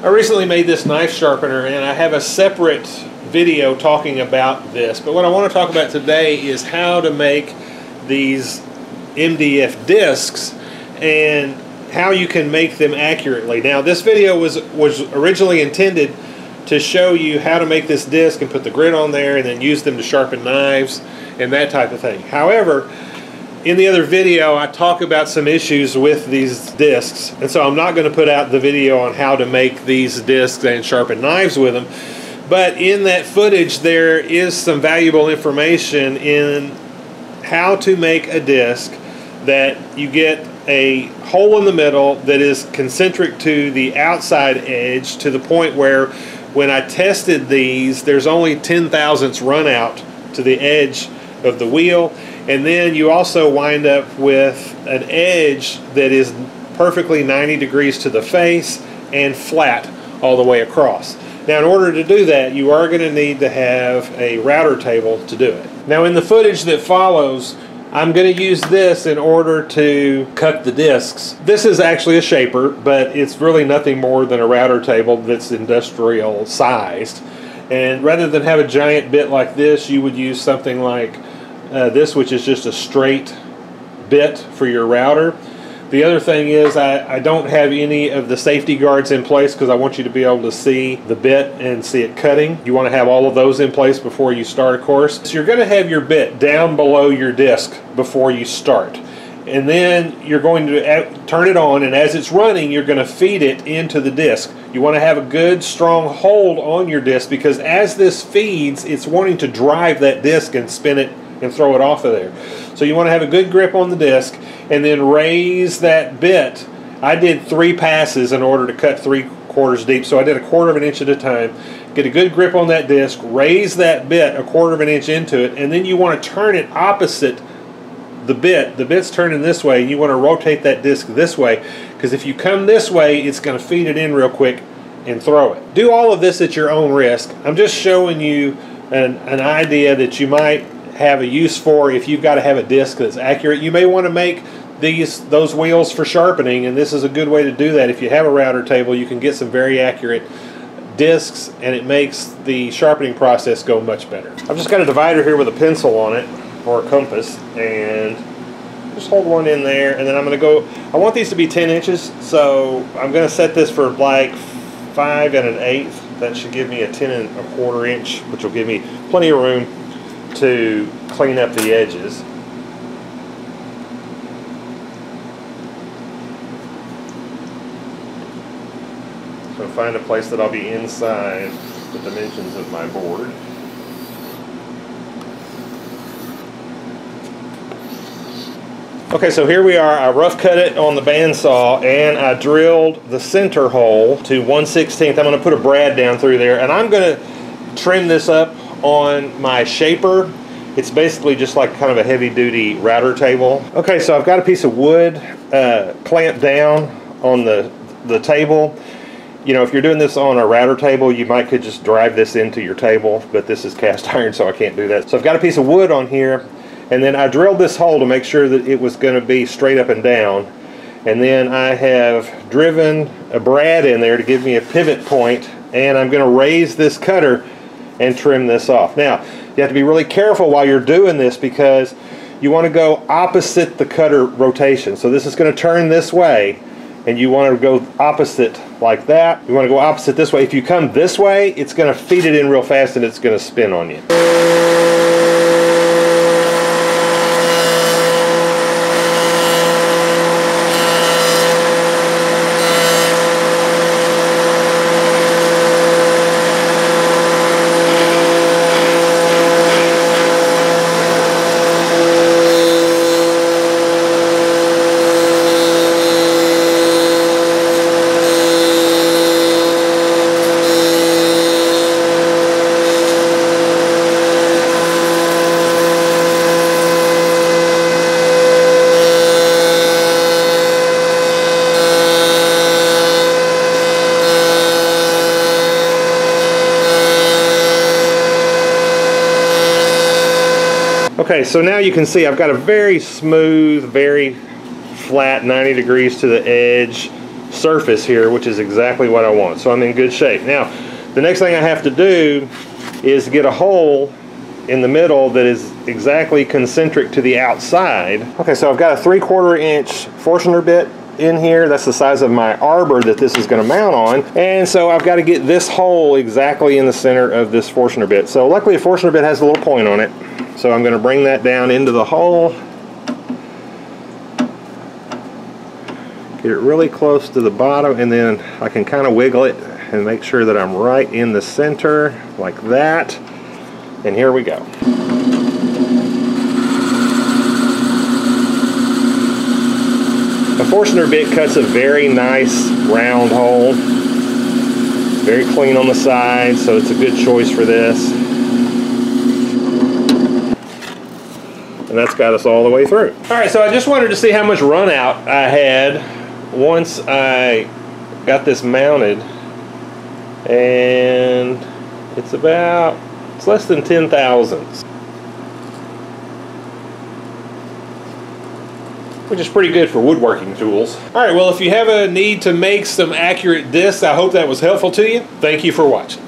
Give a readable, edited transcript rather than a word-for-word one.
I recently made this knife sharpener, and I have a separate video talking about this, but what I want to talk about today is how to make these MDF discs and how you can make them accurately. Now, this video was originally intended to show you how to make this disc and put the grit on there and then use them to sharpen knives and that type of thing. However, in the other video I talk about some issues with these discs, and so I'm not going to put out the video on how to make these discs and sharpen knives with them. But in that footage there is some valuable information in how to make a disc that you get a hole in the middle that is concentric to the outside edge, to the point where when I tested these, there's only 0.010 run out to the edge of the wheel, and then you also wind up with an edge that is perfectly 90 degrees to the face and flat all the way across. Now, in order to do that, you are going to need to have a router table to do it. Now, in the footage that follows, I'm going to use this in order to cut the discs. This is actually a shaper, but it's really nothing more than a router table that's industrial sized. And rather than have a giant bit like this, you would use something like this, which is just a straight bit for your router. The other thing is I don't have any of the safety guards in place because I want you to be able to see the bit and see it cutting. You want to have all of those in place before you start, of course. So you're going to have your bit down below your disc before you start. And then you're going to turn it on, and as it's running, you're going to feed it into the disc. You want to have a good, strong hold on your disc, because as this feeds, it's wanting to drive that disc and spin it and throw it off of there. So you want to have a good grip on the disc and then raise that bit. I did 3 passes in order to cut 3/4 deep, so I did 1/4 inch at a time. Get a good grip on that disc, raise that bit 1/4 inch into it, and then you want to turn it opposite the bit. The bit's turning this way, and you want to rotate that disc this way, because if you come this way, it's going to feed it in real quick and throw it. Do all of this at your own risk. I'm just showing you an idea that you might have a use for if you've got to have a disc that's accurate. You may want to make those wheels for sharpening, and this is a good way to do that. If you have a router table, you can get some very accurate discs, and it makes the sharpening process go much better. I've just got a divider here with a pencil on it, or a compass, and just hold one in there, and then I'm going to go, I want these to be 10 inches, so I'm going to set this for like 5 1/8. That should give me a 10 1/4 inch, which will give me plenty of room to clean up the edges. So find a place that I'll be inside the dimensions of my board. Okay, so here we are. I rough cut it on the bandsaw, and I drilled the center hole to 1/16. I'm going to put a brad down through there, and I'm going to trim this up on my shaper. It's basically just like kind of a heavy-duty router table. Okay, so I've got a piece of wood clamped down on the table. You know, if you're doing this on a router table, you could just drive this into your table, but this is cast iron, so I can't do that. So I've got a piece of wood on here, and then I drilled this hole to make sure that it was going to be straight up and down. And then I have driven a brad in there to give me a pivot point, and I'm going to raise this cutter and trim this off. Now, you have to be really careful while you're doing this, because you want to go opposite the cutter rotation. So this is going to turn this way, and you want to go opposite like that. You want to go opposite this way. If you come this way, it's going to feed it in real fast, and it's going to spin on you. Okay, so now you can see I've got a very smooth, very flat 90 degrees to the edge surface here, which is exactly what I want. So I'm in good shape. Now, the next thing I have to do is get a hole in the middle that is exactly concentric to the outside. Okay, so I've got a 3/4 inch Forstner bit in here. That's the size of my arbor that this is going to mount on. And so I've got to get this hole exactly in the center of this Forstner bit. So luckily a Forstner bit has a little point on it. So I'm going to bring that down into the hole. Get it really close to the bottom, and then I can kind of wiggle it and make sure that I'm right in the center like that. And here we go. A Forstner bit cuts a very nice round hole. Very clean on the side, so it's a good choice for this. And that's got us all the way through. Alright, so I just wanted to see how much run out I had once I got this mounted. And it's less than 10 thousandths. Which is pretty good for woodworking tools. Alright, well, if you have a need to make some accurate discs, I hope that was helpful to you. Thank you for watching.